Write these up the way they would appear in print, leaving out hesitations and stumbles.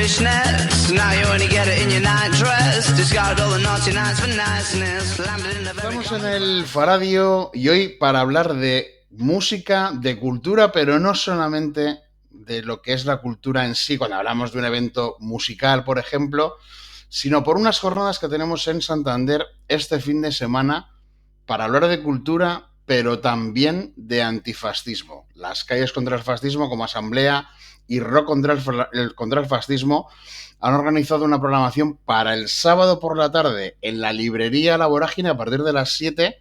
foolishness. Now you only get it in your night dress. Discard all the naughty nights for niceness. Estamos en el Faradio y hoy para hablar de música, de cultura, pero no solamente de lo que es la cultura en sí, cuando hablamos de un evento musical, por ejemplo, sino por unas jornadas que tenemos en Santander este fin de semana para hablar de cultura, pero también de antifascismo. Las calles contra el fascismo como asamblea y rock contra el fascismo han organizado una programación para el sábado por la tarde en la librería La Vorágine a partir de las 7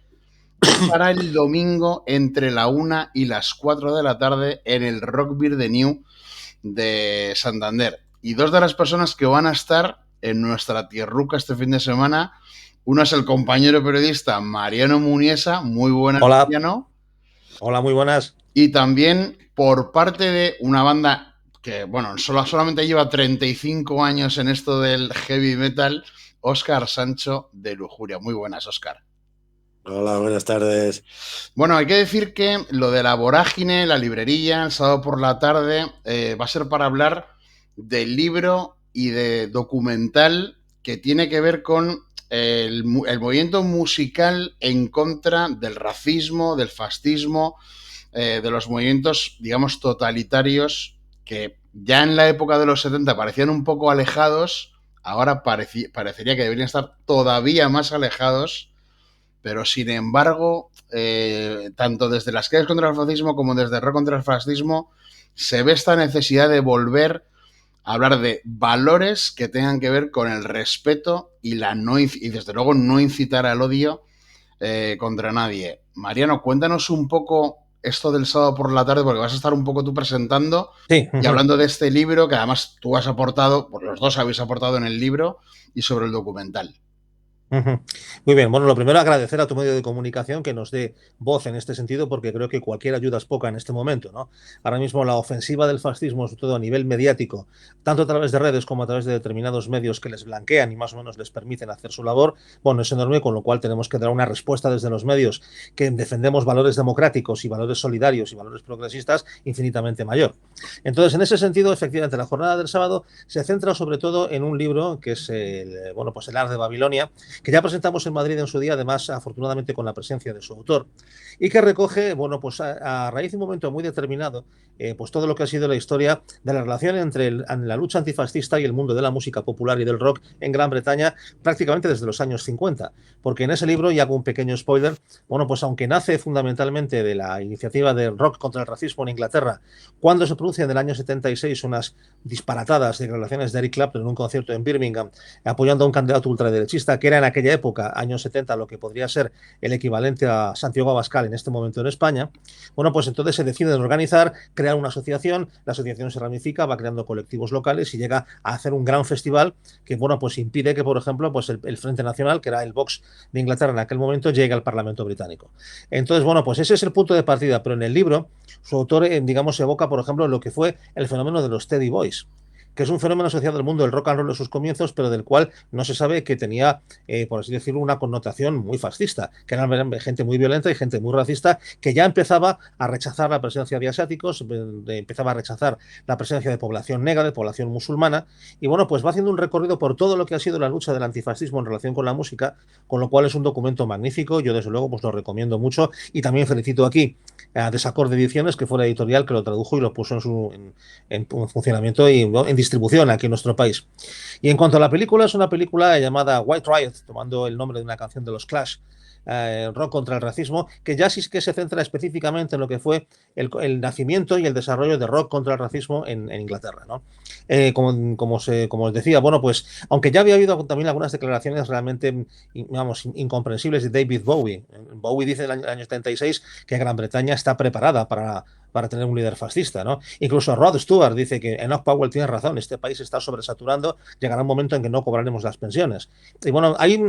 y para el domingo entre la 1 y las 4 de la tarde en el Rock Beer de New de Santander. Y dos de las personas que van a estar en nuestra tierruca este fin de semana, uno es el compañero periodista Mariano Muniesa. Muy buenas, hola. Mariano. Hola, muy buenas. Y también por parte de una banda que, bueno, solamente lleva 35 años en esto del heavy metal, Óscar Sancho de Lujuria. Muy buenas, Óscar. Hola, buenas tardes. Bueno, hay que decir que lo de La Vorágine, la librería, el sábado por la tarde, va a ser para hablar del libro y de documental que tiene que ver con el movimiento musical en contra del racismo, del fascismo, de los movimientos, digamos, totalitarios que ya en la época de los 70 parecían un poco alejados, ahora parecería que deberían estar todavía más alejados, pero sin embargo, tanto desde las calles contra el fascismo como desde el rock contra el fascismo, se ve esta necesidad de volver a hablar de valores que tengan que ver con el respeto y desde luego no incitar al odio contra nadie. Mariano, cuéntanos un poco esto del sábado por la tarde, porque vas a estar un poco tú presentando y hablando de este libro que además tú has aportado, pues los dos habéis aportado en el libro, y sobre el documental. Muy bien, bueno, lo primero agradecer a tu medio de comunicación que nos dé voz en este sentido, porque creo que cualquier ayuda es poca en este momento, ¿no? Ahora mismo la ofensiva del fascismo, sobre todo a nivel mediático, tanto a través de redes como a través de determinados medios que les blanquean y más o menos les permiten hacer su labor, bueno, es enorme, con lo cual tenemos que dar una respuesta desde los medios que defendemos valores democráticos y valores solidarios y valores progresistas infinitamente mayor. Entonces, en ese sentido, efectivamente, la jornada del sábado se centra sobre todo en un libro que es el Ars de Babilonia, que ya presentamos en Madrid en su día, además, afortunadamente con la presencia de su autor, y que recoge, bueno, pues a raíz de un momento muy determinado, pues todo lo que ha sido la historia de la relación entre la lucha antifascista y el mundo de la música popular y del rock en Gran Bretaña, prácticamente desde los años 50, porque en ese libro, y hago un pequeño spoiler, bueno, pues aunque nace fundamentalmente de la iniciativa del rock contra el racismo en Inglaterra, cuando se producen en el año 76 unas disparatadas declaraciones de Eric Clapton en un concierto en Birmingham, apoyando a un candidato ultraderechista, que era en aquella época, años 70, lo que podría ser el equivalente a Santiago Abascal en este momento en España, bueno, pues entonces se deciden organizar, crear una asociación, la asociación se ramifica, va creando colectivos locales y llega a hacer un gran festival que, bueno, pues impide que, por ejemplo, pues el Frente Nacional, que era el Vox de Inglaterra en aquel momento, llegue al Parlamento británico. Entonces, bueno, pues ese es el punto de partida, pero en el libro su autor, digamos, evoca, por ejemplo, lo que fue el fenómeno de los Teddy Boys, que es un fenómeno asociado al mundo del rock and roll en sus comienzos, pero del cual no se sabe que tenía, por así decirlo, una connotación muy fascista, que eran gente muy violenta y gente muy racista, que ya empezaba a rechazar la presencia de asiáticos, empezaba a rechazar la presencia de población negra, de población musulmana, y bueno, pues va haciendo un recorrido por todo lo que ha sido la lucha del antifascismo en relación con la música, con lo cual es un documento magnífico, yo desde luego pues lo recomiendo mucho, y también felicito aquí a Desacord Ediciones, que fue la editorial que lo tradujo y lo puso en funcionamiento y en distribución aquí en nuestro país. Y en cuanto a la película, es una película llamada White Riot, tomando el nombre de una canción de los Clash, rock contra el racismo, que ya sí que se centra específicamente en lo que fue el nacimiento y el desarrollo de rock contra el racismo en Inglaterra, ¿no? Como os decía, bueno, pues aunque ya había habido también algunas declaraciones realmente, digamos, incomprensibles de David Bowie. Bowie dice en el año 76 que Gran Bretaña está preparada para tener un líder fascista, ¿no? Incluso Rod Stewart dice que Enoch Powell tiene razón, este país está sobresaturando, llegará un momento en que no cobraremos las pensiones. Y bueno, hay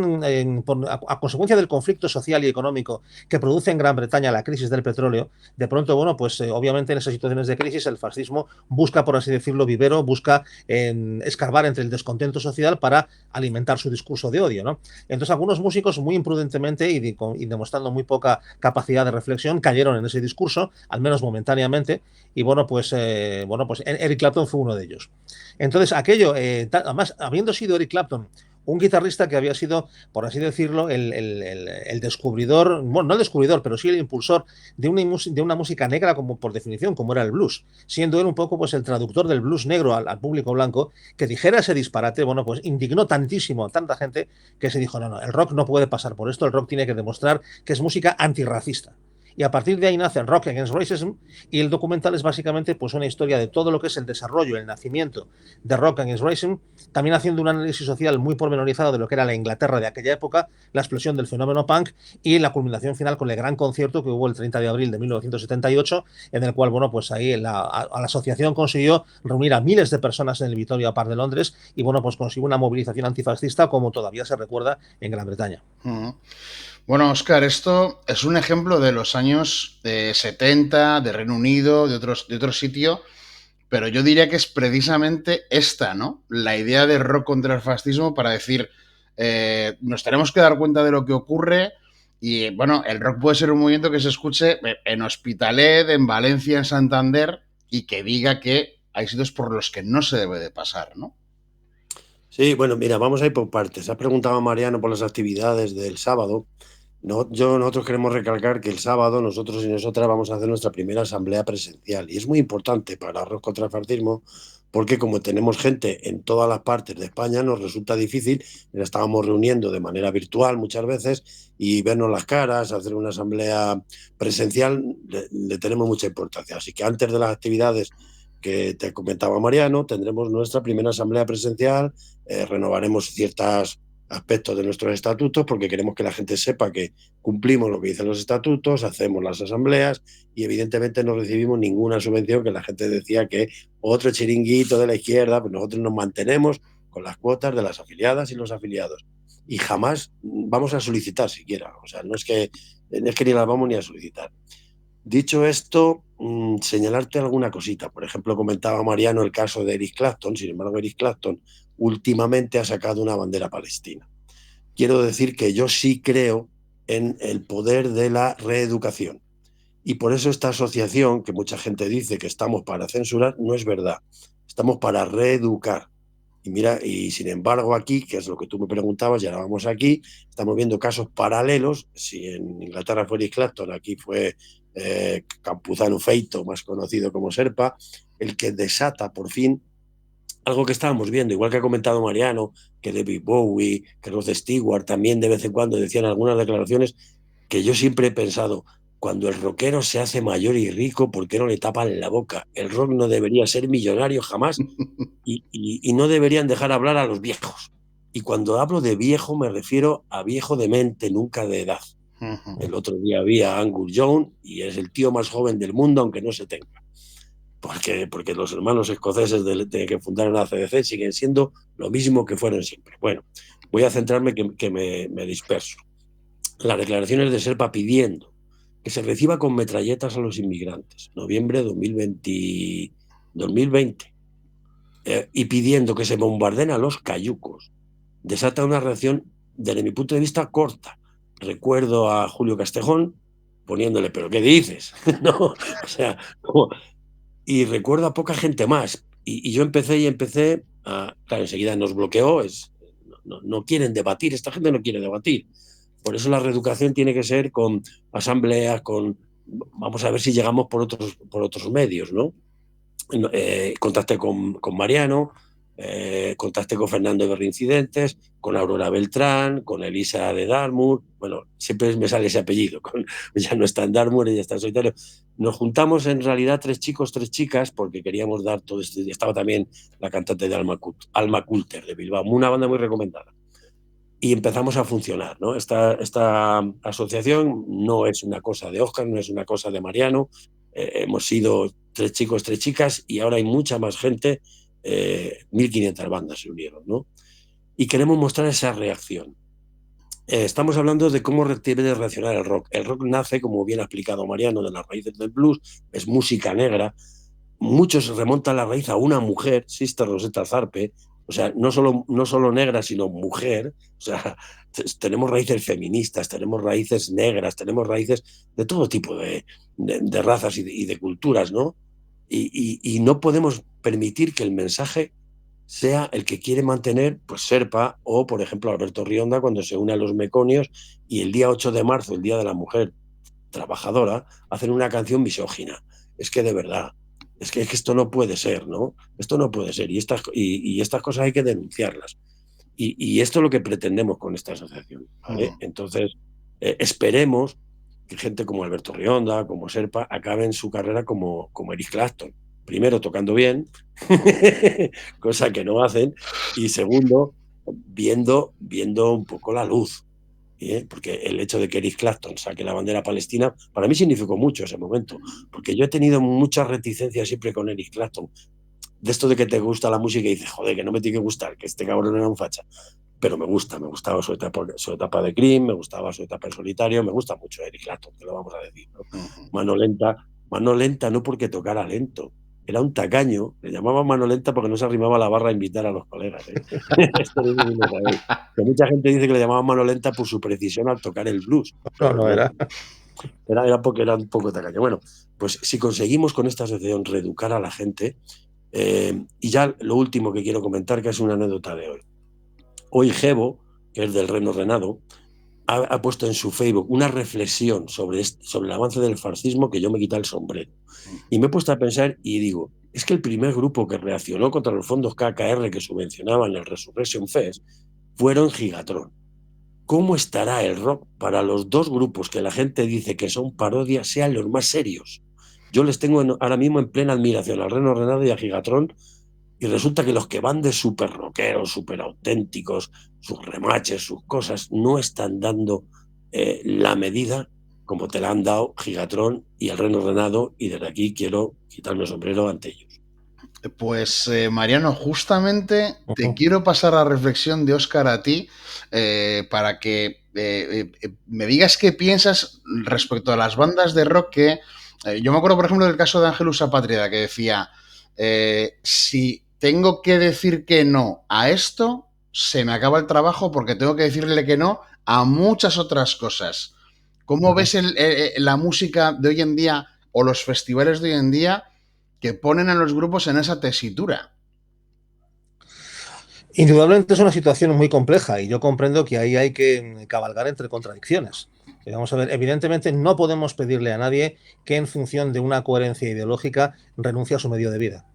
a consecuencia del conflicto social y económico que produce en Gran Bretaña la crisis del petróleo, de pronto, bueno, pues obviamente en esas situaciones de crisis el fascismo busca, por así decirlo, vivero, busca escarbar entre el descontento social para alimentar su discurso de odio, ¿no? Entonces algunos músicos muy imprudentemente y demostrando muy poca capacidad de reflexión cayeron en ese discurso, al menos momentáneamente, simultáneamente, y pues Eric Clapton fue uno de ellos. Entonces, aquello, además, habiendo sido Eric Clapton un guitarrista que había sido, por así decirlo, el descubridor, bueno, no el descubridor, pero sí el impulsor de una música negra, como por definición, como era el blues, siendo él un poco pues el traductor del blues negro al público blanco, que dijera ese disparate, pues indignó tantísimo a tanta gente que se dijo, no, el rock no puede pasar por esto, el rock tiene que demostrar que es música antirracista. Y a partir de ahí nace el Rock Against Racism, y el documental es básicamente pues una historia de todo lo que es el desarrollo, el nacimiento de Rock Against Racism, también haciendo un análisis social muy pormenorizado de lo que era la Inglaterra de aquella época, la explosión del fenómeno punk y la culminación final con el gran concierto que hubo el 30 de abril de 1978, en el cual pues ahí la asociación consiguió reunir a miles de personas en el Victoria Park de Londres y pues consiguió una movilización antifascista como todavía se recuerda en Gran Bretaña. Bueno, Óscar, esto es un ejemplo de los años 70, de Reino Unido, de otro sitio, pero yo diría que es precisamente esta, ¿no? La idea de rock contra el fascismo para decir, nos tenemos que dar cuenta de lo que ocurre y, bueno, el rock puede ser un movimiento que se escuche en Hospitalet, en Valencia, en Santander y que diga que hay sitios por los que no se debe de pasar, ¿no? Sí, bueno, mira, vamos a ir por partes. Has preguntado a Mariano por las actividades del sábado. Nosotros queremos recalcar que el sábado nosotros y nosotras vamos a hacer nuestra primera asamblea presencial y es muy importante para Rock contra el Fascismo porque como tenemos gente en todas las partes de España nos resulta difícil, la estábamos reuniendo de manera virtual muchas veces y vernos las caras, hacer una asamblea presencial le tenemos mucha importancia. Así que antes de las actividades que te comentaba Mariano, tendremos nuestra primera asamblea presencial, renovaremos ciertos aspectos de nuestros estatutos porque queremos que la gente sepa que cumplimos lo que dicen los estatutos, hacemos las asambleas y evidentemente no recibimos ninguna subvención, que la gente decía que otro chiringuito de la izquierda, pues nosotros nos mantenemos con las cuotas de las afiliadas y los afiliados y jamás vamos a solicitar siquiera, o sea, no es que ni las vamos ni a solicitar. Dicho esto, señalarte alguna cosita. Por ejemplo, comentaba Mariano el caso de Eric Clapton. Sin embargo, Eric Clapton últimamente ha sacado una bandera palestina. Quiero decir que yo sí creo en el poder de la reeducación. Y por eso esta asociación, que mucha gente dice que estamos para censurar, no es verdad. Estamos para reeducar. Y mira, y sin embargo aquí, que es lo que tú me preguntabas, y ahora vamos aquí, estamos viendo casos paralelos. Si en Inglaterra fue Eric Clapton, aquí fue Campuzano Feito, más conocido como Serpa, el que desata por fin algo que estábamos viendo, igual que ha comentado Mariano, que David Bowie, que Rod Stewart también de vez en cuando decían algunas declaraciones que yo siempre he pensado, cuando el rockero se hace mayor y rico, ¿por qué no le tapan la boca? El rock no debería ser millonario jamás y no deberían dejar hablar a los viejos. Y cuando hablo de viejo me refiero a viejo de mente, nunca de edad. El otro día vi a Angus Young y es el tío más joven del mundo, aunque no se tenga. Porque los hermanos escoceses de que fundaron la CDC siguen siendo lo mismo que fueron siempre. Bueno, voy a centrarme que me disperso. Las declaraciones de Serpa pidiendo que se reciba con metralletas a los inmigrantes, noviembre de 2020, y pidiendo que se bombardeen a los cayucos, desata una reacción, desde mi punto de vista, corta. Recuerdo a Julio Castejón poniéndole, ¿pero qué dices? No, o sea, y recuerdo a poca gente más. Y yo empecé claro, enseguida nos bloqueó, no quieren debatir, esta gente no quiere debatir. Por eso la reeducación tiene que ser con asambleas, vamos a ver si llegamos por otros medios, ¿no? Contacté con Mariano, contacté con Fernando de Reincidentes, con Aurora Beltrán, con Elisa de Dartmouth. Bueno, siempre me sale ese apellido, ya no está en Dartmouth, ella está en solitario. Nos juntamos en realidad 3 chicos, 3 chicas, porque queríamos dar todo esto. Estaba también la cantante de Alma Coulter de Bilbao, una banda muy recomendada. Y empezamos a funcionar, ¿no? Esta asociación no es una cosa de Óscar, no es una cosa de Mariano. Hemos sido 3 chicos, 3 chicas y ahora hay mucha más gente. 1.500 bandas se unieron, ¿no? Y queremos mostrar esa reacción. Estamos hablando de cómo debe de reaccionar el rock. El rock nace, como bien ha explicado Mariano, de las raíces del blues, es música negra. Muchos remontan la raíz a una mujer, Sister Rosetta Tharpe, O sea, no solo negra, sino mujer. O sea, tenemos raíces feministas, tenemos raíces negras, tenemos raíces de todo tipo de razas y de culturas, ¿no? Y no podemos permitir que el mensaje sea el que quiere mantener pues Serpa o, por ejemplo, Alberto Rionda cuando se une a los Meconios y el día 8 de marzo, el Día de la Mujer Trabajadora, hacen una canción misógina. Es que de verdad, es que esto no puede ser, ¿no? Esto no puede ser y estas cosas hay que denunciarlas. Y esto es lo que pretendemos con esta asociación, ¿vale? Entonces, esperemos que gente como Alberto Rionda, como Serpa, acaben su carrera como Eric Clapton. Primero, tocando bien, cosa que no hacen, y segundo, viendo un poco la luz. Porque el hecho de que Eric Clapton saque la bandera palestina, para mí significó mucho ese momento, porque yo he tenido mucha reticencia siempre con Eric Clapton, de esto de que te gusta la música y dices, joder, que no me tiene que gustar, que este cabrón era un facha. Pero me gustaba su etapa de Cream, me gustaba su etapa en solitario, me gusta mucho Eric Clapton, que lo vamos a decir, ¿no? Mano lenta no porque tocara lento, era un tacaño, le llamaban mano lenta porque no se arrimaba a la barra a invitar a los colegas. Esto no lo sabéis. Que mucha gente dice que le llamaban mano lenta por su precisión al tocar el blues. No era. Era porque era un poco tacaño. Bueno, pues si conseguimos con esta asociación reeducar a la gente, y ya lo último que quiero comentar, que es una anécdota de hoy. Hoy Gebo, que es del Reno Renado, ha puesto en su Facebook una reflexión sobre el avance del fascismo que yo me quita el sombrero. Y me he puesto a pensar y digo, es que el primer grupo que reaccionó contra los fondos KKR que subvencionaban el Resurrection Fest fueron Gigatron. ¿Cómo estará el rock para los dos grupos que la gente dice que son parodias sean los más serios? Yo les tengo ahora mismo en plena admiración al Reno Renado y a Gigatron, y resulta que los que van de súper rockeros, súper auténticos, sus remaches, sus cosas, no están dando la medida como te la han dado Gigatron y el Reno Renado, y desde aquí quiero quitarme el sombrero ante ellos. Pues Mariano, justamente te quiero pasar la reflexión de Óscar a ti para que me digas qué piensas respecto a las bandas de rock que... yo me acuerdo, por ejemplo, del caso de Ángelus Apátrida, que decía, si tengo que decir que no a esto, se me acaba el trabajo porque tengo que decirle que no a muchas otras cosas. ¿Cómo ves la música de hoy en día o los festivales de hoy en día que ponen a los grupos en esa tesitura? Indudablemente es una situación muy compleja y yo comprendo que ahí hay que cabalgar entre contradicciones. Vamos a ver, evidentemente no podemos pedirle a nadie que en función de una coherencia ideológica renuncie a su medio de vida.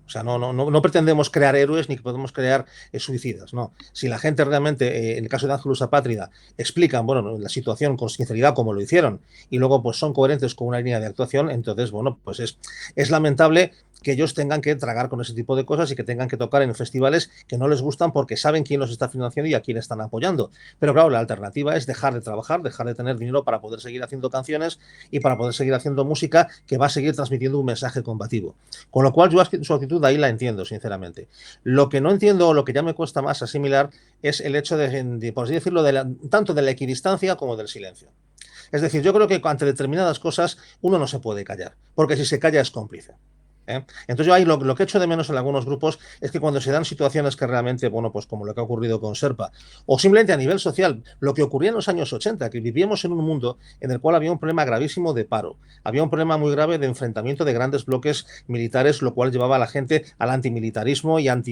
O sea, no pretendemos crear héroes ni que podemos crear suicidas, no. Si la gente realmente, en el caso de Ángelus Apátrida, explican, bueno, la situación con sinceridad como lo hicieron y luego pues son coherentes con una línea de actuación, entonces, bueno, pues es lamentable que ellos tengan que tragar con ese tipo de cosas y que tengan que tocar en festivales que no les gustan porque saben quién los está financiando y a quién están apoyando. Pero claro, la alternativa es dejar de trabajar, dejar de tener dinero para poder seguir haciendo canciones y para poder seguir haciendo música que va a seguir transmitiendo un mensaje combativo. Con lo cual yo su actitud ahí la entiendo, sinceramente. Lo que no entiendo, o lo que ya me cuesta más asimilar, es el hecho de por así decirlo, tanto de la equidistancia como del silencio. Es decir, yo creo que ante determinadas cosas uno no se puede callar, porque si se calla es cómplice. Entonces yo ahí lo que echo de menos en algunos grupos es que cuando se dan situaciones que realmente, bueno, pues como lo que ha ocurrido con Serpa, o simplemente a nivel social, lo que ocurría en los años 80, que vivíamos en un mundo en el cual había un problema gravísimo de paro, había un problema muy grave de enfrentamiento de grandes bloques militares, lo cual llevaba a la gente al antimilitarismo y al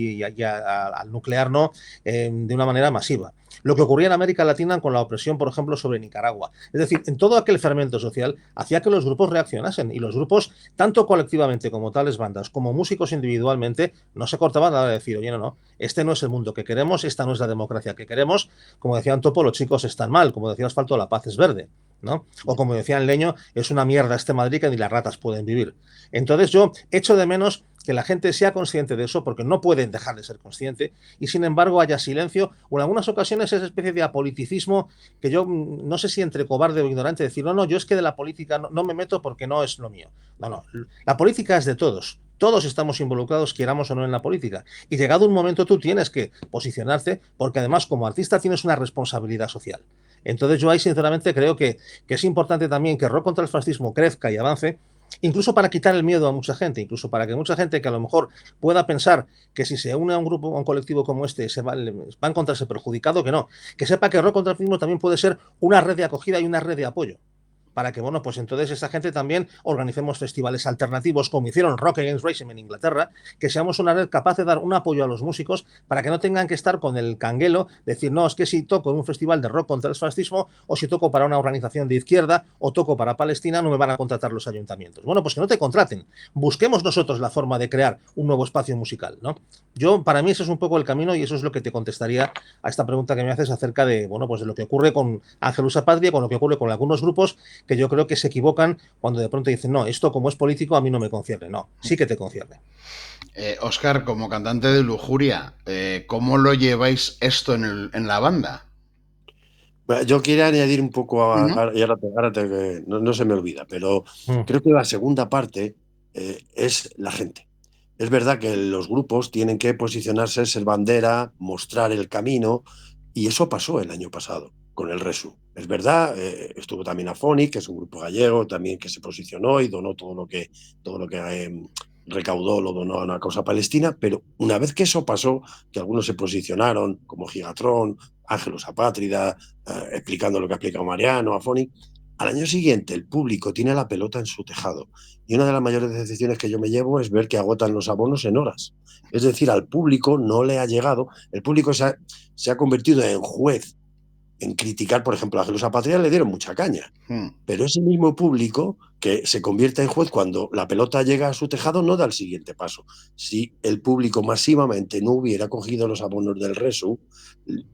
nuclear no de una manera masiva. Lo que ocurría en América Latina con la opresión, por ejemplo, sobre Nicaragua. Es decir, en todo aquel fermento social hacía que los grupos reaccionasen y los grupos, tanto colectivamente como tales bandas, como músicos individualmente, no se cortaban nada de decir, oye, no, este no es el mundo que queremos, esta no es la democracia que queremos. Como decían Topo, los chicos están mal, como decía Asfalto, la paz es verde, ¿no? O como decían Leño, es una mierda este Madrid que ni las ratas pueden vivir. Entonces yo echo de menos que la gente sea consciente de eso, porque no pueden dejar de ser consciente, y sin embargo haya silencio, o en algunas ocasiones esa especie de apoliticismo que yo no sé si entre cobarde o ignorante decir, no, yo es que de la política no me meto porque no es lo mío. No, la política es de todos. Todos estamos involucrados, queramos o no, en la política. Y llegado un momento tú tienes que posicionarte, porque además como artista tienes una responsabilidad social. Entonces yo ahí sinceramente creo que es importante también que Rock contra el Fascismo crezca y avance, incluso para quitar el miedo a mucha gente, incluso para que mucha gente que a lo mejor pueda pensar que si se une a un grupo, a un colectivo como este, va a encontrarse perjudicado, que sepa que Rock contra el Fascismo también puede ser una red de acogida y una red de apoyo, para que, bueno, pues entonces esta gente también organicemos festivales alternativos, como hicieron Rock Against Racism en Inglaterra, que seamos una red capaz de dar un apoyo a los músicos para que no tengan que estar con el canguelo, decir, no, es que si toco en un festival de rock contra el fascismo, o si toco para una organización de izquierda, o toco para Palestina, no me van a contratar los ayuntamientos. Bueno, pues que no te contraten. Busquemos nosotros la forma de crear un nuevo espacio musical, ¿no? Para mí, ese es un poco el camino, y eso es lo que te contestaría a esta pregunta que me haces acerca de, bueno, pues de lo que ocurre con Ángelusa Patria, con lo que ocurre con algunos grupos que yo creo que se equivocan cuando de pronto dicen, no, esto como es político a mí no me concierne. No, sí que te concierne. Óscar, como cantante de Lujuria, ¿cómo lo lleváis esto en la banda? Yo quiero añadir un poco, Uh-huh. y no se me olvida, pero creo que la segunda parte es la gente. Es verdad que los grupos tienen que posicionarse, ser bandera, mostrar el camino, y eso pasó el año pasado con el Resu. Es verdad, estuvo también Afonic, que es un grupo gallego también que se posicionó y donó todo lo que recaudó, lo donó a una causa palestina, pero una vez que eso pasó, que algunos se posicionaron, como Gigatron, Ángelos Apátrida, explicando lo que ha explicado Mariano, Afonic, al año siguiente el público tiene la pelota en su tejado. Y una de las mayores decepciones que yo me llevo es ver que agotan los abonos en horas. Es decir, al público no le ha llegado, el público se ha convertido en juez en criticar, por ejemplo, a Ángelos Apátrida le dieron mucha caña. Pero ese mismo público que se convierte en juez cuando la pelota llega a su tejado no da el siguiente paso. Si el público masivamente no hubiera cogido los abonos del Resu,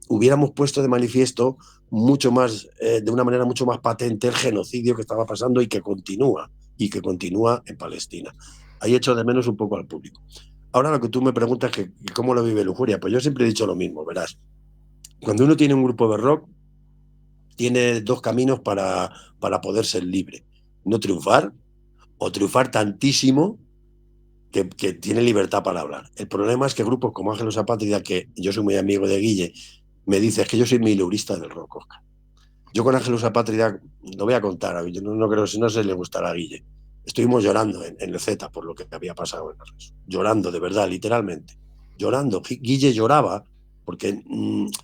hubiéramos puesto de manifiesto mucho más, de una manera mucho más patente, el genocidio que estaba pasando y que continúa en Palestina. Ahí echo de menos un poco al público. Ahora lo que tú me preguntas es que cómo lo vive Lujuria, pues yo siempre he dicho lo mismo, verás. Cuando uno tiene un grupo de rock, tiene dos caminos para poder ser libre. No triunfar o triunfar tantísimo que tiene libertad para hablar. El problema es que grupos como Ángelos Apátrida, que yo soy muy amigo de Guille, me dice, es que yo soy mileurista del rock, Oscar. Yo con Ángelos Apátrida, lo voy a contar, yo no creo, si no se le gustará a Guille. Estuvimos llorando en el Z por lo que había pasado en el Resu. Llorando, de verdad, literalmente. Llorando. Guille lloraba porque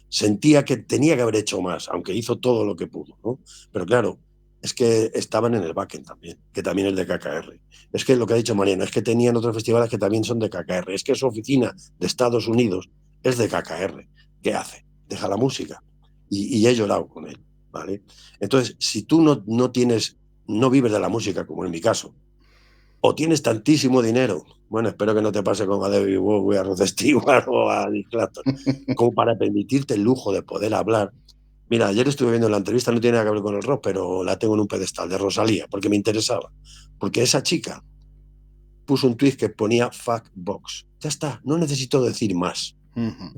sentía que tenía que haber hecho más, aunque hizo todo lo que pudo, ¿no? Pero claro, es que estaban en el backend también, que también es de KKR. Es que lo que ha dicho Mariano, es que tenían otros festivales que también son de KKR. Es que su oficina de Estados Unidos es de KKR. ¿Qué hace? Deja la música. Y he llorado con él, ¿vale? Entonces, si tú no vives de la música, como en mi caso, o tienes tantísimo dinero, bueno, espero que no te pase como a David Bowie, a Rod Stewart o a Dick Clapton, como para permitirte el lujo de poder hablar. Mira, ayer estuve viendo la entrevista, no tiene nada que ver con el rock, pero la tengo en un pedestal de Rosalía, porque me interesaba. Porque esa chica puso un tweet que ponía fuck box. Ya está, no necesito decir más.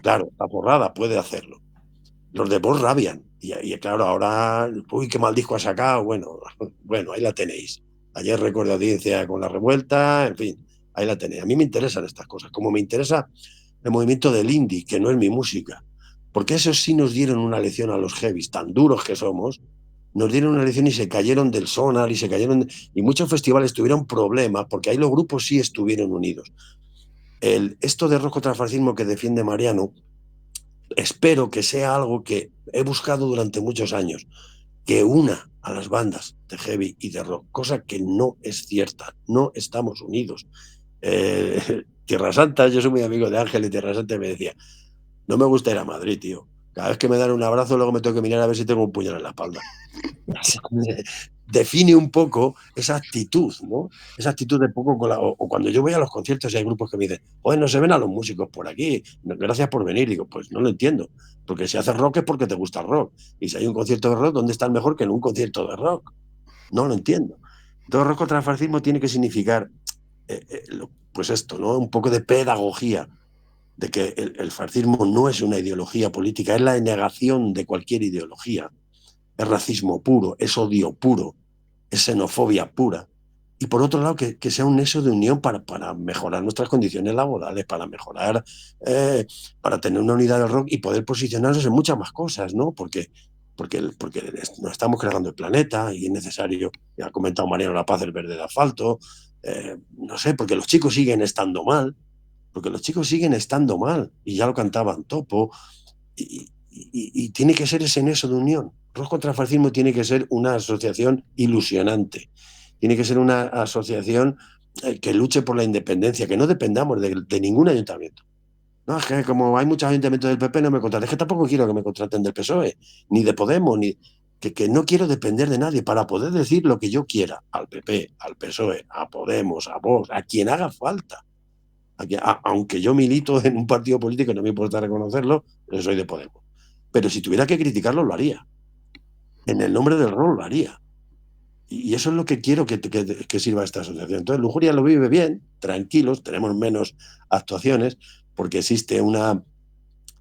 Claro, la porrada puede hacerlo. Los de Vox rabian. Y claro, ahora, uy, qué mal disco ha sacado. Bueno, ahí la tenéis. Ayer recuerdo audiencia con La Revuelta, en fin, ahí la tenéis. A mí me interesan estas cosas, como me interesa el movimiento del indie, que no es mi música. Porque esos sí nos dieron una lección a los heavies, tan duros que somos, nos dieron una lección y se cayeron del sonar y muchos festivales tuvieron problemas porque ahí los grupos sí estuvieron unidos. Esto de rock contra el fascismo que defiende Mariano, espero que sea algo que he buscado durante muchos años, que una a las bandas de heavy y de rock, cosa que no es cierta, no estamos unidos. Tierra Santa, yo soy muy amigo de Ángel y Tierra Santa me decía, no me gusta ir a Madrid, tío. Cada vez que me dan un abrazo, luego me tengo que mirar a ver si tengo un puñal en la espalda. Define un poco esa actitud, ¿no? Esa actitud de poco o cuando yo voy a los conciertos y hay grupos que me dicen, joder, no se ven a los músicos por aquí, gracias por venir. Digo, pues no lo entiendo, porque si haces rock es porque te gusta el rock. Y si hay un concierto de rock, ¿dónde estás mejor que en un concierto de rock? No lo entiendo. Entonces, rock contra el fascismo tiene que significar, pues esto, ¿no? Un poco de pedagogía de que el fascismo no es una ideología política, es la negación de cualquier ideología. Es racismo puro, es odio puro, es xenofobia pura. Y por otro lado, que sea un nexo de unión para mejorar nuestras condiciones laborales, para mejorar, para tener una unidad del rock y poder posicionarnos en muchas más cosas, ¿no? Porque porque nos estamos creando el planeta y es necesario, ya ha comentado Mariano La Paz, el verde de asfalto, no sé, porque los chicos siguen estando mal, y ya lo cantaban Topo, y tiene que ser ese nexo de unión. Rock contra el fascismo tiene que ser una asociación ilusionante, tiene que ser una asociación que luche por la independencia, que no dependamos de ningún ayuntamiento. No, es que como hay muchos ayuntamientos del PP no me contratan, es que tampoco quiero que me contraten del PSOE, ni de Podemos, que no quiero depender de nadie para poder decir lo que yo quiera, al PP, al PSOE, a Podemos, a Vox, a quien haga falta. Aunque yo milito en un partido político, no me importa reconocerlo, pero soy de Podemos. Pero si tuviera que criticarlo, lo haría. En el nombre del rol lo haría. Y eso es lo que quiero que sirva esta asociación. Entonces, Lujuria lo vive bien, tranquilos, tenemos menos actuaciones, porque existe una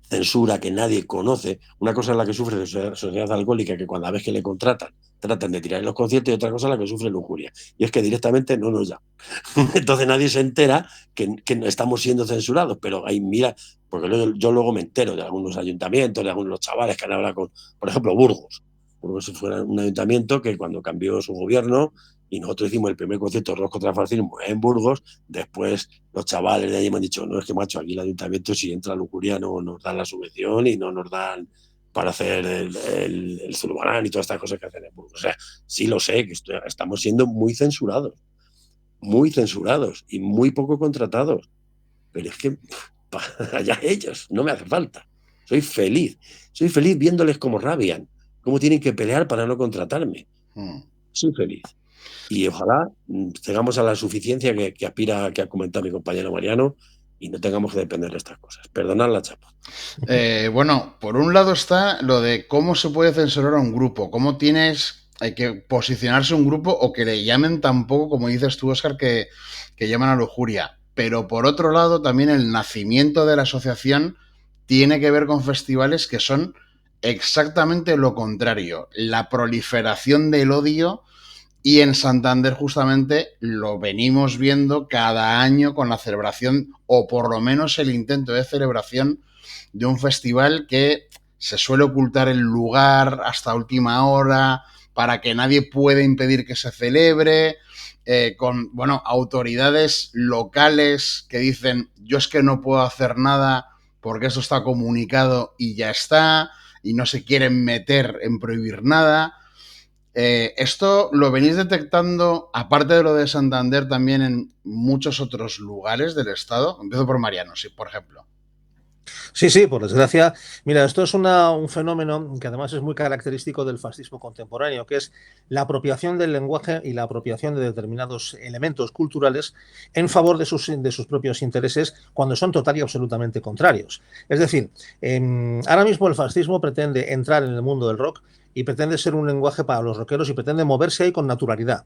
censura que nadie conoce. Una cosa es la que sufre la sociedad alcohólica, que cuando a vez que le contratan, tratan de tirar en los conciertos, y otra cosa es la que sufre Lujuria. Y es que directamente no nos llaman. Entonces nadie se entera que estamos siendo censurados, pero ahí mira, porque yo luego me entero de algunos ayuntamientos, de algunos chavales que han hablado con, por ejemplo, Burgos. Burgos fue un ayuntamiento que cuando cambió su gobierno y nosotros hicimos el primer concierto de rock contra el fascismo en Burgos, después los chavales de allí me han dicho, no, es que macho, aquí el ayuntamiento si entra Lujuria no nos dan la subvención y no nos dan para hacer el Zurbarán y todas estas cosas que hacen en Burgos. O sea, sí lo sé, que estamos siendo muy censurados y muy poco contratados, pero es que allá ellos, no me hace falta. Soy feliz viéndoles cómo rabian, cómo tienen que pelear para no contratarme. Soy feliz. Y ojalá tengamos a la suficiencia que aspira, que ha comentado mi compañero Mariano, y no tengamos que depender de estas cosas. Perdonad la chapa. Bueno, por un lado está lo de cómo se puede censurar a un grupo, cómo hay que posicionarse un grupo o que le llamen tampoco, como dices tú, Óscar, que llaman a Lujuria. Pero por otro lado, también el nacimiento de la asociación tiene que ver con festivales que son exactamente lo contrario, la proliferación del odio, y en Santander justamente lo venimos viendo cada año con la celebración, o por lo menos el intento de celebración de un festival que se suele ocultar el lugar hasta última hora para que nadie pueda impedir que se celebre, con autoridades locales que dicen yo es que no puedo hacer nada porque esto está comunicado y ya está, y no se quieren meter en prohibir nada. ¿Esto lo venís detectando, aparte de lo de Santander, también en muchos otros lugares del Estado? Empiezo por Mariano, sí, por ejemplo. Sí, por desgracia. Mira, esto es un fenómeno que además es muy característico del fascismo contemporáneo, que es la apropiación del lenguaje y la apropiación de determinados elementos culturales en favor de sus propios intereses cuando son total y absolutamente contrarios. Es decir, ahora mismo el fascismo pretende entrar en el mundo del rock y pretende ser un lenguaje para los rockeros y pretende moverse ahí con naturalidad,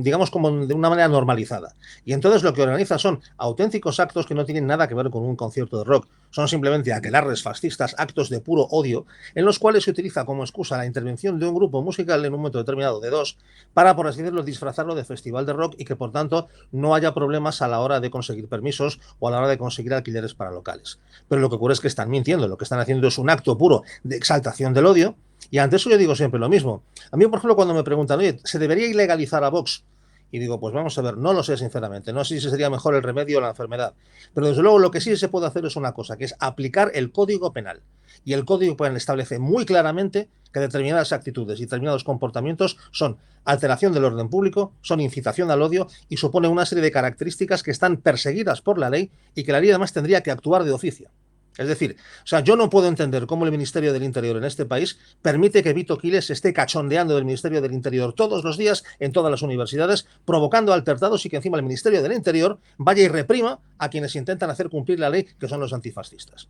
digamos como de una manera normalizada. Y entonces lo que organiza son auténticos actos que no tienen nada que ver con un concierto de rock. Son simplemente aquelarres fascistas, actos de puro odio, en los cuales se utiliza como excusa la intervención de un grupo musical en un momento determinado de dos, para, por así decirlo, disfrazarlo de festival de rock y que, por tanto, no haya problemas a la hora de conseguir permisos o a la hora de conseguir alquileres para locales. Pero lo que ocurre es que están mintiendo, lo que están haciendo es un acto puro de exaltación del odio. Y ante eso yo digo siempre lo mismo. A mí, por ejemplo, cuando me preguntan, oye, ¿se debería ilegalizar a Vox? Y digo, pues vamos a ver, no lo sé sinceramente, no sé si sería mejor el remedio o la enfermedad, pero desde luego lo que sí se puede hacer es una cosa, que es aplicar el Código Penal. Y el Código Penal establece muy claramente que determinadas actitudes y determinados comportamientos son alteración del orden público, son incitación al odio y supone una serie de características que están perseguidas por la ley y que la ley además tendría que actuar de oficio. Es decir, yo no puedo entender cómo el Ministerio del Interior en este país permite que Vito Quiles esté cachondeando del Ministerio del Interior todos los días en todas las universidades, provocando altercados y que encima el Ministerio del Interior vaya y reprima a quienes intentan hacer cumplir la ley, que son los antifascistas.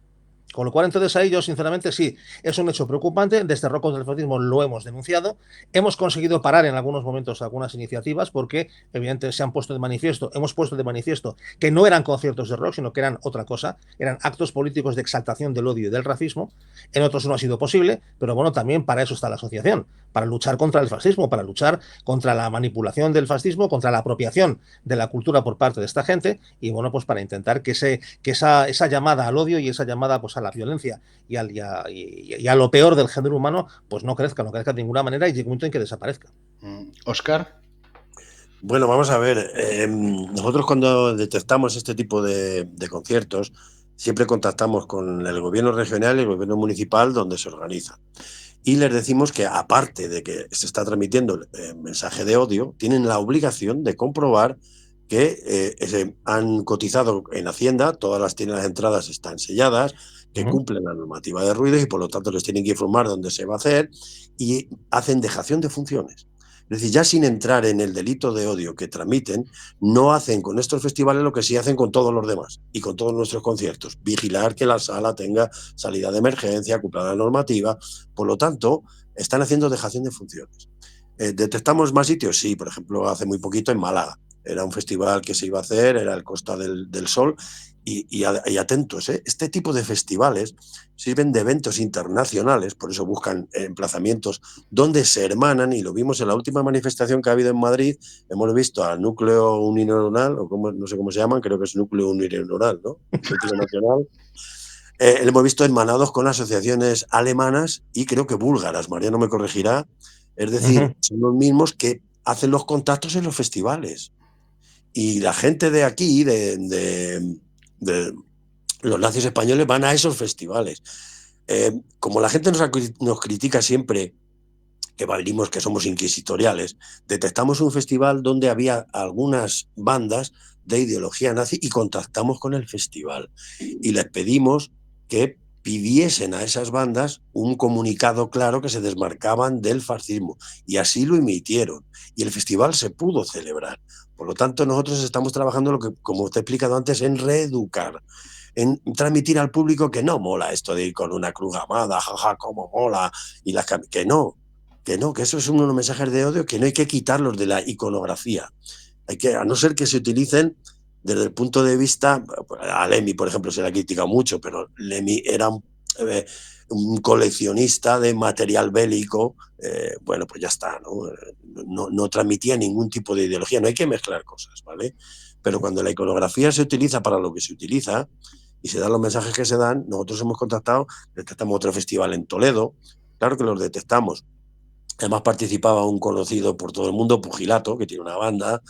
Con lo cual, entonces, ahí yo, sinceramente, sí, es un hecho preocupante. Desde Rock contra el Fascismo lo hemos denunciado. Hemos conseguido parar en algunos momentos algunas iniciativas porque, evidentemente, hemos puesto de manifiesto que no eran conciertos de rock, sino que eran otra cosa, eran actos políticos de exaltación del odio y del racismo. En otros no ha sido posible, pero bueno, también para eso está la asociación, para luchar contra el fascismo, para luchar contra la manipulación del fascismo, contra la apropiación de la cultura por parte de esta gente y, bueno, pues para intentar que esa llamada al odio y esa llamada pues a la violencia y a lo peor del género humano, pues no crezca de ninguna manera y llegue un momento en que desaparezca. Óscar. Bueno, vamos a ver. Nosotros cuando detectamos este tipo de conciertos, siempre contactamos con el gobierno regional y el gobierno municipal donde se organiza. Y les decimos que, aparte de que se está transmitiendo mensaje de odio, tienen la obligación de comprobar que han cotizado en Hacienda, tienen las entradas están selladas, que cumplen la normativa de ruidos y por lo tanto les tienen que informar dónde se va a hacer y hacen dejación de funciones. Es decir, ya sin entrar en el delito de odio que transmiten, no hacen con estos festivales lo que sí hacen con todos los demás y con todos nuestros conciertos. Vigilar que la sala tenga salida de emergencia, cumpla la normativa. Por lo tanto, están haciendo dejación de funciones. ¿Detectamos más sitios? Sí, por ejemplo, hace muy poquito en Málaga. Era un festival que se iba a hacer, era el Costa del Sol. Y atentos, este tipo de festivales sirven de eventos internacionales, por eso buscan emplazamientos donde se hermanan, y lo vimos en la última manifestación que ha habido en Madrid. Hemos visto al núcleo unioneuronal, o no sé cómo se llaman, creo que es núcleo unioneuronal, ¿no? Nacional. Lo hemos visto hermanados con asociaciones alemanas y creo que búlgaras, Mariano me corregirá. Es decir, son los mismos que hacen los contactos en los festivales. Y la gente de aquí, de los nacios españoles, van a esos festivales. Como la gente nos critica siempre que venimos, que somos inquisitoriales, detectamos un festival donde había algunas bandas de ideología nazi y contactamos con el festival y les pedimos que pidiesen a esas bandas un comunicado claro que se desmarcaban del fascismo, y así lo emitieron y el festival se pudo celebrar. Por lo tanto, nosotros estamos trabajando, lo que, como te he explicado antes, en reeducar, en transmitir al público que no mola esto de ir con una cruz amada, jaja, cómo mola, y que no, que eso es unos mensajes de odio que no hay que quitarlos de la iconografía. A no ser que se utilicen desde el punto de vista, a Lemmy, por ejemplo, se le ha criticado mucho, pero Lemmy era un coleccionista de material bélico, bueno, pues ya está, no transmitía ningún tipo de ideología, no hay que mezclar cosas, ¿vale? Pero cuando la iconografía se utiliza para lo que se utiliza y se dan los mensajes que se dan, nosotros hemos detectamos otro festival en Toledo, claro que los detectamos. Además participaba un conocido por todo el mundo, Pugilato, que tiene una banda.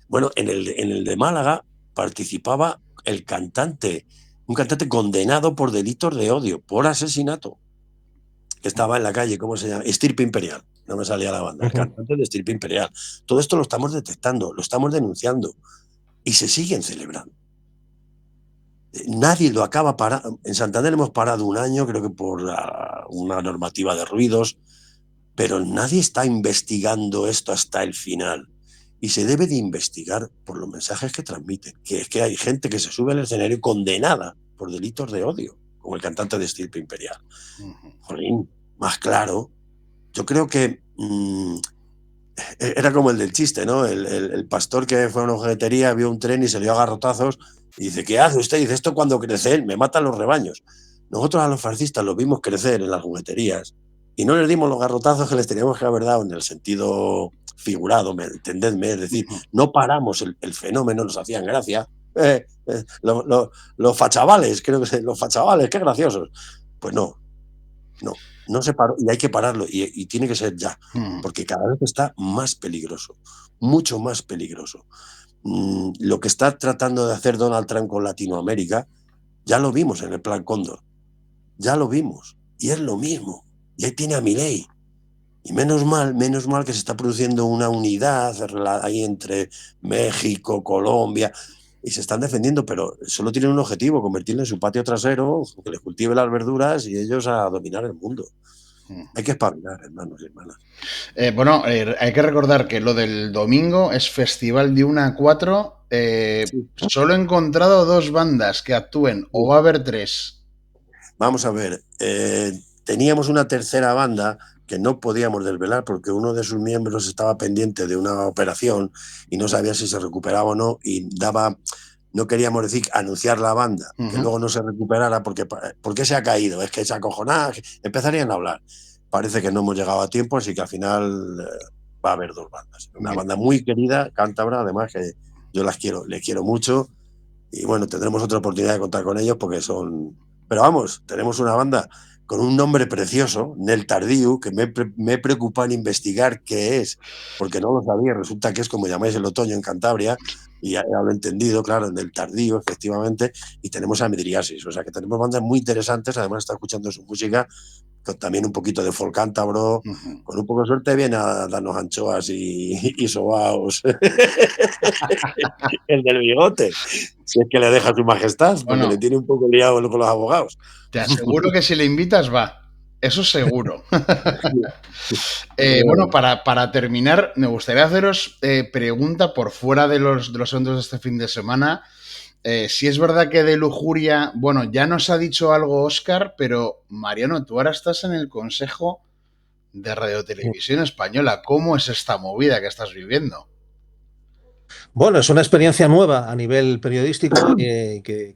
Bueno, en el de Málaga participaba un cantante condenado por delitos de odio, por asesinato, que estaba en la calle, ¿cómo se llama? Estirpe Imperial, no me salía la banda, el cantante de Estirpe Imperial. Todo esto lo estamos detectando, lo estamos denunciando y se siguen celebrando. Nadie lo acaba parando. En Santander hemos parado un año, creo que por una normativa de ruidos, pero nadie está investigando esto hasta el final. Y se debe de investigar por los mensajes que transmiten, que es que hay gente que se sube al escenario condenada por delitos de odio, como el cantante de Estirpe Imperial. Jolín, más claro. Yo creo que era como el del chiste, ¿no? El pastor que fue a una juguetería, vio un tren y se dio a garrotazos y dice, ¿qué hace usted? Y dice, esto cuando crece, me matan los rebaños. Nosotros a los fascistas los vimos crecer en las jugueterías y no les dimos los garrotazos que les teníamos que haber dado en el sentido figurado, entendedme, es decir, no paramos el fenómeno, nos hacían gracia. Los fachavales, creo que los fachavales, qué graciosos. Pues no se paró y hay que pararlo y tiene que ser ya, porque cada vez está más peligroso, mucho más peligroso. Lo que está tratando de hacer Donald Trump con Latinoamérica, ya lo vimos en el Plan Cóndor, ya lo vimos, y es lo mismo, y ahí tiene a Milei. Y menos mal que se está produciendo una unidad ahí entre México, Colombia, y se están defendiendo, pero solo tienen un objetivo, convertirlo en su patio trasero, que les cultive las verduras y ellos a dominar el mundo. Hay que espabilar, hermanos y hermanas. Bueno, hay que recordar que lo del domingo es festival de 1 a 4. Sí. Solo he encontrado 2 bandas que actúen, o va a haber 3. Vamos a ver, teníamos una tercera banda que no podíamos desvelar porque uno de sus miembros estaba pendiente de una operación y no sabía si se recuperaba o no, y no queríamos decir anunciar la banda, que luego no se recuperara porque se ha caído, es que se acojonaba, empezarían a hablar. Parece que no hemos llegado a tiempo, así que al final va a haber 2 bandas. Una banda muy querida, cántabra, además, que yo les quiero mucho, Y bueno, tendremos otra oportunidad de contar con ellos porque son... Pero vamos, tenemos una banda con un nombre precioso, Nel Tardiu, que me he preocupado en investigar qué es, porque no lo sabía. Resulta que es como llamáis el otoño en Cantabria, y ya lo he entendido, claro, Nel Tardiu, efectivamente, y tenemos a Midriasis. O sea que tenemos bandas muy interesantes, además está escuchando su música, con también un poquito de folk cántabro, con un poco de suerte viene a darnos anchoas y sobaos. El del bigote, si es que le deja su majestad, porque Bueno, le tiene un poco liado con los abogados. te aseguro que si le invitas va. Eso seguro. Bueno, para terminar, me gustaría haceros pregunta por fuera de los eventos de este fin de semana. Si es verdad que de lujuria, bueno, ya nos ha dicho algo Óscar, pero Mariano, tú ahora estás en el Consejo de Radiotelevisión Española. ¿Cómo es esta movida que estás viviendo? Bueno, es una experiencia nueva a nivel periodístico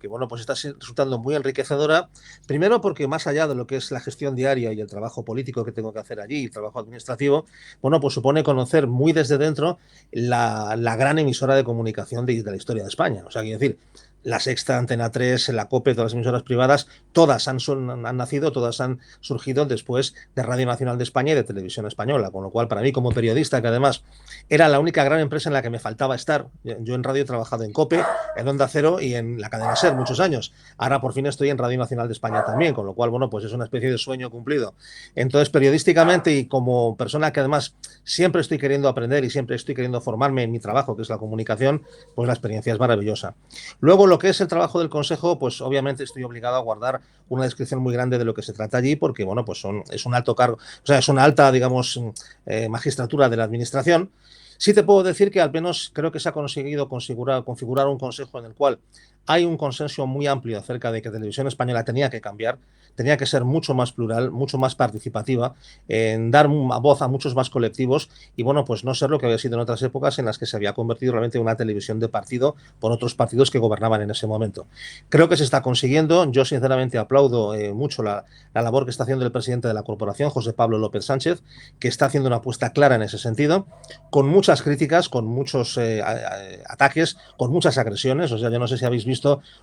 bueno, pues está resultando muy enriquecedora. Primero porque más allá de lo que es la gestión diaria y el trabajo político que tengo que hacer allí, el trabajo administrativo, bueno, pues supone conocer muy desde dentro la gran emisora de comunicación de la historia de España. O sea, quiero decir, la Sexta, Antena 3, la COPE, todas las emisoras privadas, todas han nacido, todas han surgido después de Radio Nacional de España y de Televisión Española, con lo cual para mí como periodista, que además era la única gran empresa en la que me faltaba estar. Yo en radio he trabajado en COPE, en Onda Cero y en la cadena SER muchos años. Ahora por fin estoy en Radio Nacional de España también, con lo cual, bueno, pues es una especie de sueño cumplido. Entonces, periodísticamente y como persona que además siempre estoy queriendo aprender y siempre estoy queriendo formarme en mi trabajo, que es la comunicación, pues la experiencia es maravillosa. Luego, lo que es el trabajo del Consejo, pues obviamente estoy obligado a guardar una descripción muy grande de lo que se trata allí, porque, bueno, pues es un alto cargo, o sea, es una alta, digamos, magistratura de la administración. Sí te puedo decir que al menos creo que se ha conseguido configurar un consejo en el cual hay un consenso muy amplio acerca de que Televisión Española tenía que cambiar, tenía que ser mucho más plural, mucho más participativa, en dar voz a muchos más colectivos y, bueno, pues no ser lo que había sido en otras épocas en las que se había convertido realmente en una televisión de partido por otros partidos que gobernaban en ese momento. Creo que se está consiguiendo. Yo, sinceramente, aplaudo mucho la labor que está haciendo el presidente de la corporación, José Pablo López Sánchez, que está haciendo una apuesta clara en ese sentido, con muchas críticas, con muchos ataques, con muchas agresiones. O sea, yo no sé si habéis visto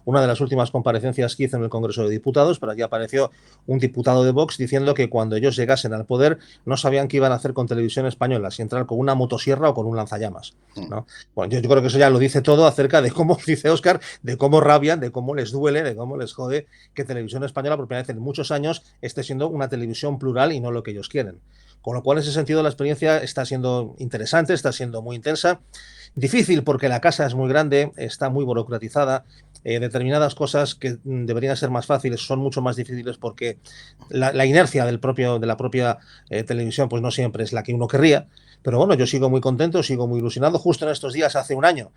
una de las últimas comparecencias que hizo en el Congreso de Diputados, pero aquí apareció un diputado de Vox diciendo que cuando ellos llegasen al poder no sabían qué iban a hacer con Televisión Española, si entrar con una motosierra o con un lanzallamas, ¿no? Bueno, yo creo que eso ya lo dice todo acerca de cómo, dice Óscar, de cómo rabian, de cómo les duele, de cómo les jode que Televisión Española por primera vez en muchos años esté siendo una televisión plural y no lo que ellos quieren. Con lo cual, en ese sentido, la experiencia está siendo interesante, está siendo muy intensa. Difícil porque la casa es muy grande, está muy burocratizada. Determinadas cosas que deberían ser más fáciles son mucho más difíciles porque la inercia de la propia televisión pues no siempre es la que uno querría. Pero bueno, yo sigo muy contento, sigo muy ilusionado. Justo en estos días, hace un año,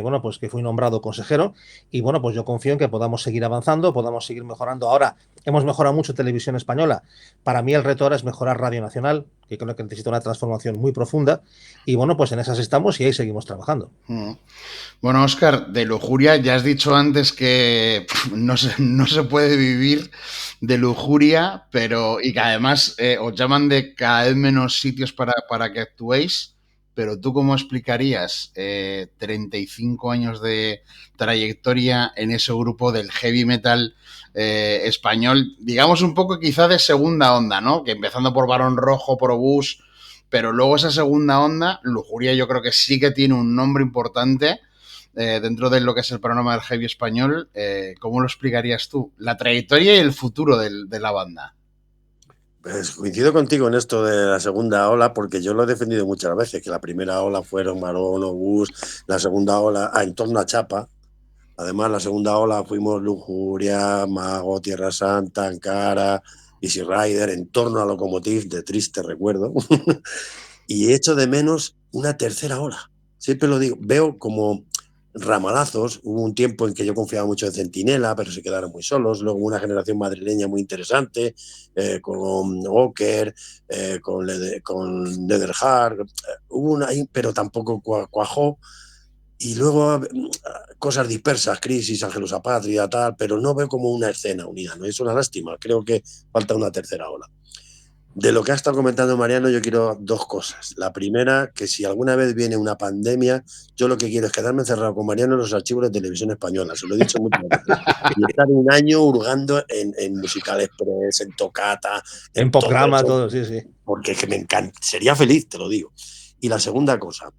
bueno, pues que fui nombrado consejero y bueno, pues yo confío en que podamos seguir avanzando, podamos seguir mejorando. Ahora hemos mejorado mucho Televisión Española. Para mí el reto ahora es mejorar Radio Nacional, que creo que necesita una transformación muy profunda y bueno, pues en esas estamos y ahí seguimos trabajando. Bueno, Óscar, de lujuria ya has dicho antes que no se puede vivir de lujuria, pero y que además os llaman de cada vez menos sitios para que actuéis, pero ¿tú cómo explicarías 35 años de trayectoria en ese grupo del heavy metal español, digamos un poco quizá de segunda onda, ¿no? Que empezando por Barón Rojo, por Obús, pero luego esa segunda onda, lujuria yo creo que sí que tiene un nombre importante dentro de lo que es el panorama del heavy español. ¿Cómo lo explicarías tú? La trayectoria y el futuro de la banda. Pues coincido contigo en esto de la segunda ola, porque yo lo he defendido muchas veces, que la primera ola fueron Barón, Obús, la segunda ola en torno a Chapa. Además, la segunda ola fuimos Lujuria, Mago, Tierra Santa, Ankara, Easy Rider, en torno a Locomotiv, de triste recuerdo. Y echo de menos una tercera ola. Siempre lo digo, veo como ramalazos. Hubo un tiempo en que yo confiaba mucho en Centinela, pero se quedaron muy solos. Luego una generación madrileña muy interesante, con Walker, con Leatherheart. Hubo una ahí, pero tampoco cuajó. Y luego cosas dispersas, Crisis, Ángelus Apatria, tal, pero no veo como una escena unida, ¿no? Es una lástima. Creo que falta una tercera ola. De lo que ha estado comentando Mariano, yo quiero dos cosas. La primera, que si alguna vez viene una pandemia, yo lo que quiero es quedarme encerrado con Mariano en los archivos de Televisión Española. Se lo he dicho muchas veces. Y estar un año hurgando en Musical Express, en Tocata, En en todo Popgrama, eso, todo, sí, sí. porque es que me encanta. Sería feliz, te lo digo. Y la segunda cosa,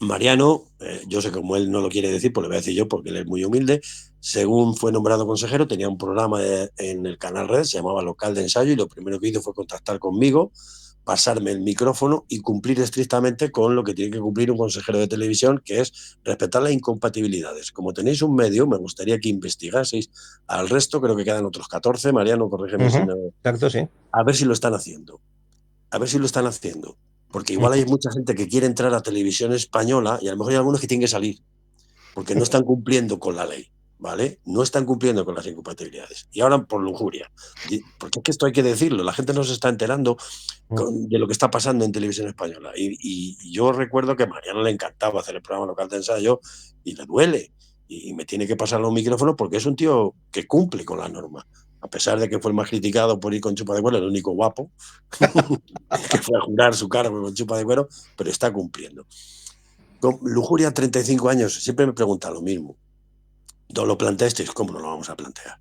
Mariano, yo sé que como él no lo quiere decir, pues le voy a decir yo porque él es muy humilde. Según fue nombrado consejero, tenía un programa en el Canal Red, se llamaba Local de Ensayo, y lo primero que hizo fue contactar conmigo, pasarme el micrófono y cumplir estrictamente con lo que tiene que cumplir un consejero de televisión, que es respetar las incompatibilidades. Como tenéis un medio, me gustaría que investigaseis al resto, creo que quedan otros 14, Mariano, corrígeme si no. Exacto, sí. A ver si lo están haciendo. A ver si lo están haciendo. Porque igual hay mucha gente que quiere entrar a Televisión Española y a lo mejor hay algunos que tienen que salir porque no están cumpliendo con la ley, ¿vale? No están cumpliendo con las incompatibilidades. Y ahora por lujuria. Porque es que esto hay que decirlo, la gente no se está enterando de lo que está pasando en Televisión Española. Y yo recuerdo que a Mariano le encantaba hacer el programa Local de Ensayo y le duele. Y me tiene que pasar los micrófonos porque es un tío que cumple con la norma. A pesar de que fue el más criticado por ir con chupa de cuero, el único guapo que fue a jurar su cargo con chupa de cuero, pero está cumpliendo. Con lujuria, 35 años, siempre me pregunta lo mismo. ¿No lo planteasteis? ¿Cómo no lo vamos a plantear?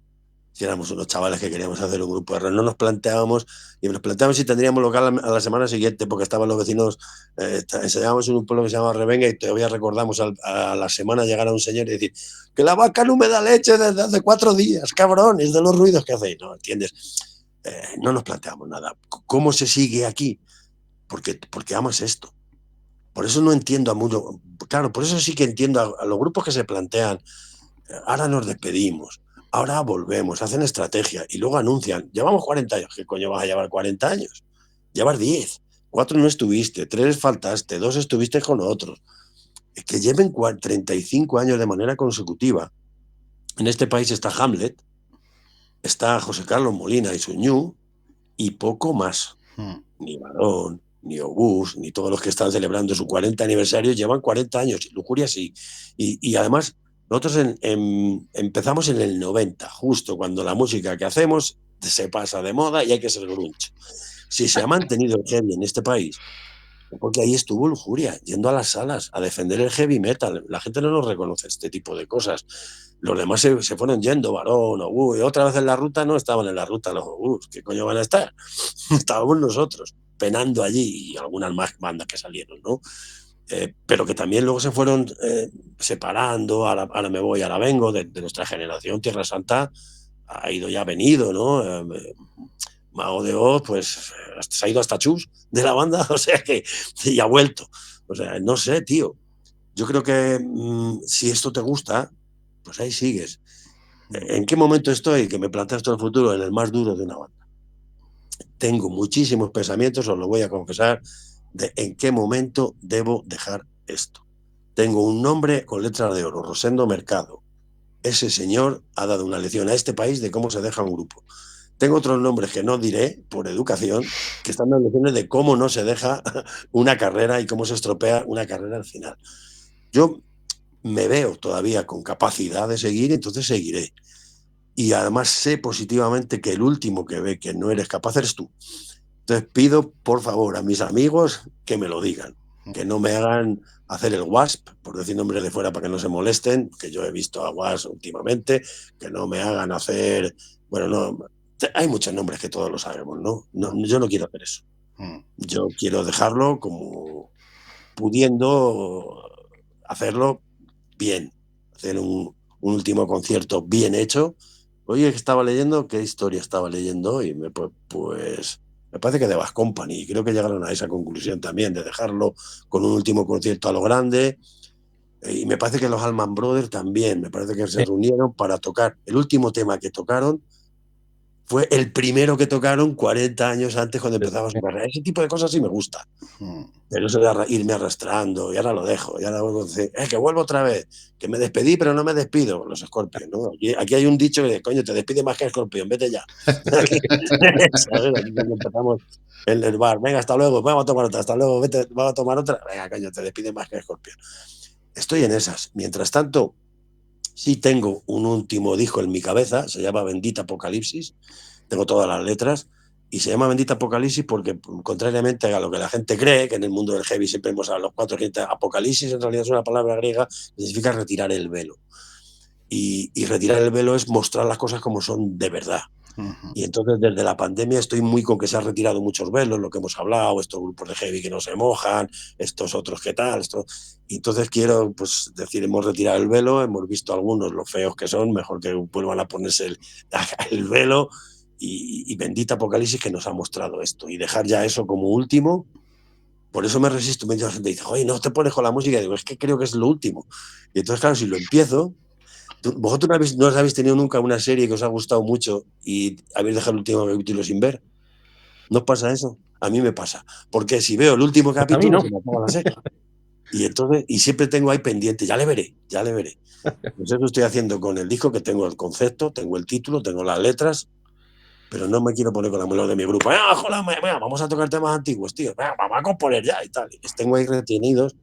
Si éramos unos chavales que queríamos hacer un grupo de rock, no nos planteábamos, y nos planteábamos si tendríamos local a la semana siguiente, porque estaban los vecinos, ensayábamos en un pueblo que se llama Revenga, y todavía recordamos a la semana llegar a un señor y decir que la vaca no me da leche desde hace 4 días, cabrón, es de los ruidos que hacéis, ¿no? ¿Entiendes? No nos planteamos nada. ¿Cómo se sigue aquí? Porque amas esto. Por eso no entiendo a mucho. Claro, por eso sí que entiendo a los grupos que se plantean. Ahora nos despedimos, ahora volvemos, hacen estrategia y luego anuncian. Llevamos 40 años. ¿Qué coño vas a llevar 40 años? Llevas 10. 4 no estuviste, 3 faltaste, 2 estuviste con otros. Es que lleven 35 años de manera consecutiva. En este país está Hamlet, está José Carlos Molina y su ñu, y poco más. Ni Barón, ni Obús, ni todos los que están celebrando su 40 aniversario llevan 40 años. Lujuria sí. Y además, nosotros empezamos en el 90, justo cuando la música que hacemos se pasa de moda y hay que ser grunge. Si se ha mantenido el heavy en este país, porque ahí estuvo Lujuria, yendo a las salas a defender el heavy metal. La gente no nos reconoce este tipo de cosas. Los demás se fueron yendo, Barón, Obús, y otra vez en la ruta. No estaban en la ruta los Obús. ¿Qué coño van a estar? Estábamos nosotros, penando allí, y algunas más bandas que salieron, ¿no? Pero que también luego se fueron separando, ahora me voy, ahora vengo, de nuestra generación. Tierra Santa ha ido y ha venido, ¿no? Mago de Oz, pues se ha ido hasta Chus de la banda, o sea que, y ha vuelto. O sea, no sé, tío. Yo creo que si esto te gusta, pues ahí sigues. ¿En qué momento estoy? Que me planteas todo el futuro en el más duro de una banda. Tengo muchísimos pensamientos, os lo voy a confesar, de en qué momento debo dejar esto. Tengo un nombre con letras de oro, Rosendo Mercado. Ese señor ha dado una lección a este país de cómo se deja un grupo. Tengo otros nombres que no diré por educación, que están dando lecciones de cómo no se deja una carrera y cómo se estropea una carrera al final. Yo me veo todavía con capacidad de seguir, entonces seguiré. Y además sé positivamente que el último que ve que no eres capaz eres tú. Entonces pido, por favor, a mis amigos que me lo digan, que no me hagan hacer el WASP, por decir nombres de fuera para que no se molesten, que yo he visto a WASP últimamente, que no me hagan hacer, bueno, no, hay muchos nombres que todos lo sabemos, ¿no? Yo no quiero hacer eso. Yo quiero dejarlo como pudiendo hacerlo bien, hacer un último concierto bien hecho. Oye, estaba leyendo, ¿qué historia estaba leyendo hoy? Pues me parece que de Bad Company, creo que llegaron a esa conclusión también, de dejarlo con un último concierto a lo grande. Y me parece que los Allman Brothers también, me parece que se reunieron para tocar. El último tema que tocaron fue el primero que tocaron 40 años antes, cuando empezaba su carrera. Ese tipo de cosas sí me gusta. Pero eso de irme arrastrando, y ahora lo dejo, y ahora vuelvo a decir, que vuelvo otra vez, que me despedí, pero no me despido, los Scorpions, ¿no? Aquí hay un dicho que, coño, te despide más que Scorpion, vete ya. Aquí cuando empezamos en el bar, venga, hasta luego, vamos a tomar otra, hasta luego, vete, vamos a tomar otra, venga, coño, te despide más que Scorpion. Estoy en esas. Mientras tanto, sí tengo un último disco en mi cabeza, se llama Bendita Apocalipsis, tengo todas las letras, Y se llama Bendita Apocalipsis porque, contrariamente a lo que la gente cree, que en el mundo del heavy siempre hemos hablado los 400, Apocalipsis en realidad es una palabra griega que significa retirar el velo. Y retirar el velo es mostrar las cosas como son de verdad. Y entonces desde la pandemia estoy muy con que se han retirado muchos velos, lo que hemos hablado, estos grupos de heavy que no se mojan, estos otros que tal, y entonces quiero pues decir, hemos retirado el velo, hemos visto algunos lo feos que son, mejor que vuelvan a ponerse el velo, y Bendita Apocalipsis que nos ha mostrado esto, y dejar ya eso como último. Por eso me resisto, me dice, oye, no te pones con la música, y digo, es que creo que es lo último. Y entonces, claro, si lo empiezo, ¿vosotros no habéis tenido nunca una serie que os ha gustado mucho y habéis dejado el último capítulo sin ver? ¿No os pasa eso? A mí me pasa. Porque si veo el último Pues a mí capítulo, no. se me acaba la serie. Y siempre tengo ahí pendiente, ya le veré. Pues eso estoy haciendo con el disco, que tengo el concepto, tengo el título, tengo las letras, pero no me quiero poner con la melodía de mi grupo. Joder, vamos a tocar temas antiguos, tío. Vamos a componer ya y tal. Y los tengo ahí retenidos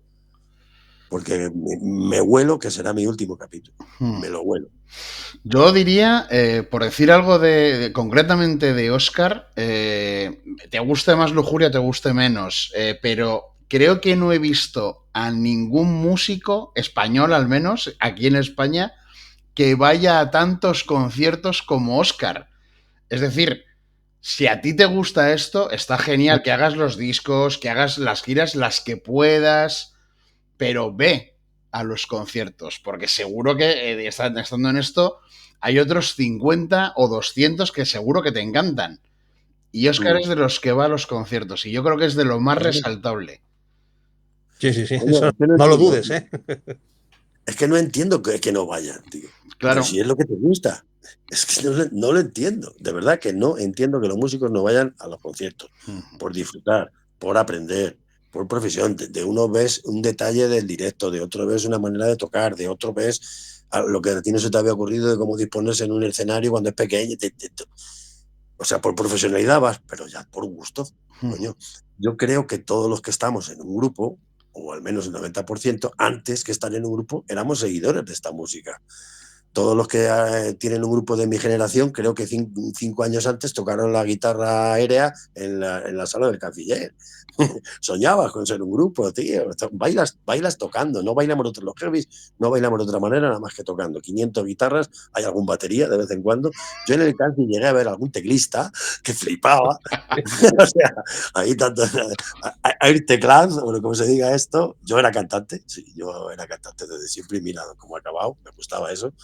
porque me huelo que será mi último capítulo. Me lo huelo. Yo diría, por decir algo concretamente de Oscar, te guste más Lujuria, te guste menos, pero creo que no he visto a ningún músico español, al menos aquí en España, que vaya a tantos conciertos como Oscar. Es decir, si a ti te gusta esto, está genial que hagas los discos, que hagas las giras, las que puedas, pero ve a los conciertos, porque seguro que estando en esto hay otros 50 o 200 que seguro que te encantan. Y Oscar es de los que va a los conciertos y yo creo que es de lo más resaltable. Sí, Oye, eso es que no no lo entiendo, dudes, tío. ¿eh? Es que no entiendo que no vayan, tío. Pero Claro. si es lo que te gusta. Es que no lo entiendo. De verdad que no entiendo que los músicos no vayan a los conciertos. Por disfrutar, por aprender, por profesión. De uno ves un detalle del directo, de otro ves una manera de tocar, de otro ves lo que a ti no se te había ocurrido de cómo disponerse en un escenario cuando es pequeño. O sea, por profesionalidad vas, pero ya por gusto. Coño. Yo creo que todos los que estamos en un grupo, o al menos el 90%, antes que estar en un grupo, éramos seguidores de esta música. Todos los que tienen un grupo de mi generación, creo que 5 años antes tocaron la guitarra aérea en la sala del canciller. Soñabas con ser un grupo, tío. Bailas tocando, no bailamos los heavies, no bailamos de otra manera, nada más que tocando. 500 guitarras, hay algún batería de vez en cuando. Yo en el canciller llegué a ver algún teclista que flipaba. O sea, ahí tanto Air Teclado, bueno, como se diga esto, yo era cantante, sí, yo era cantante desde siempre y mira cómo he acabado, me gustaba eso.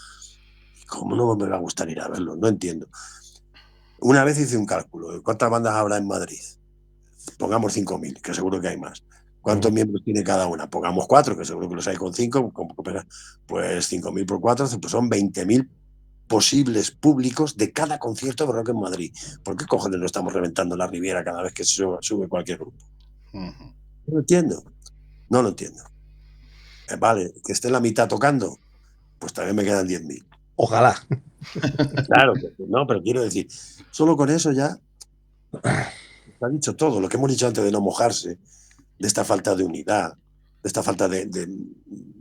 ¿Cómo no me va a gustar ir a verlo? No entiendo. Una vez hice un cálculo de cuántas bandas habrá en Madrid. Pongamos 5.000, que seguro que hay más. ¿Cuántos miembros tiene cada una? Pongamos 4, que seguro que los hay con 5. Pues 5.000 por 4, pues son 20.000 posibles públicos de cada concierto de rock en Madrid. ¿Por qué cojones no estamos reventando la Riviera cada vez que sube cualquier grupo? No lo entiendo. No lo entiendo. Vale, que esté la mitad tocando, pues también me quedan 10.000. Ojalá. Claro, no, pero quiero decir, solo con eso ya está dicho todo. Lo que hemos dicho antes de no mojarse, de esta falta de unidad, de esta falta de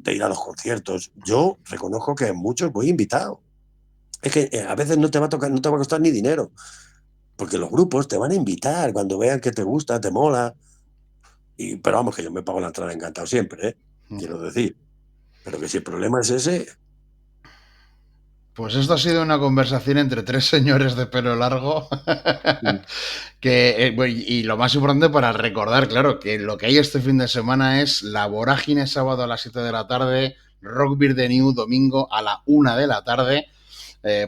ir a los conciertos. Yo reconozco que muchos voy invitado. Es que a veces no te va a costar ni dinero, porque los grupos te van a invitar cuando vean que te gusta, te mola. Pero vamos, que yo me pago la entrada encantado siempre, quiero decir. Pero que si el problema es ese. Pues esto ha sido una conversación entre 3 señores de pelo largo. Y lo más importante para recordar, claro, que lo que hay este fin de semana es La Vorágine sábado a las 7 de la tarde, Rock Beer the New domingo a la 1 de la tarde,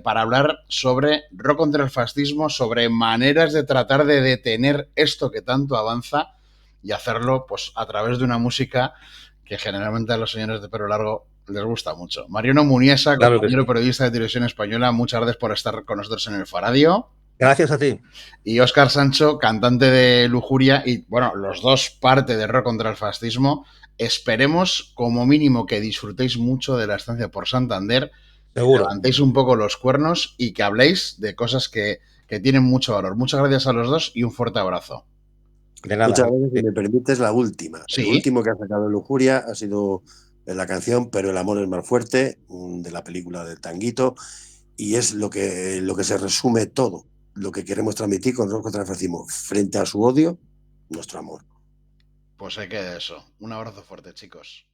para hablar sobre rock contra el fascismo, sobre maneras de tratar de detener esto que tanto avanza y hacerlo pues a través de una música que generalmente a los señores de pelo largo les gusta mucho. Mariano Muniesa, Claro que compañero sí. periodista de Televisión Española, muchas gracias por estar con nosotros en el Faradio. Gracias a ti. Y Óscar Sancho, cantante de Lujuria y, bueno, los dos parte de Rock contra el Fascismo. Esperemos, como mínimo, que disfrutéis mucho de la estancia por Santander, Seguro. que levantéis un poco los cuernos y que habléis de cosas que tienen mucho valor. Muchas gracias a los dos y un fuerte abrazo. De nada. Muchas gracias, si me permites, la última. Sí. El último que ha sacado Lujuria ha sido la canción Pero el amor es más fuerte, de la película del Tanguito, y es lo que se resume todo. lo que queremos transmitir con Rock contra el Fascismo. Frente a su odio, nuestro amor. Pues se queda eso. Un abrazo fuerte, chicos.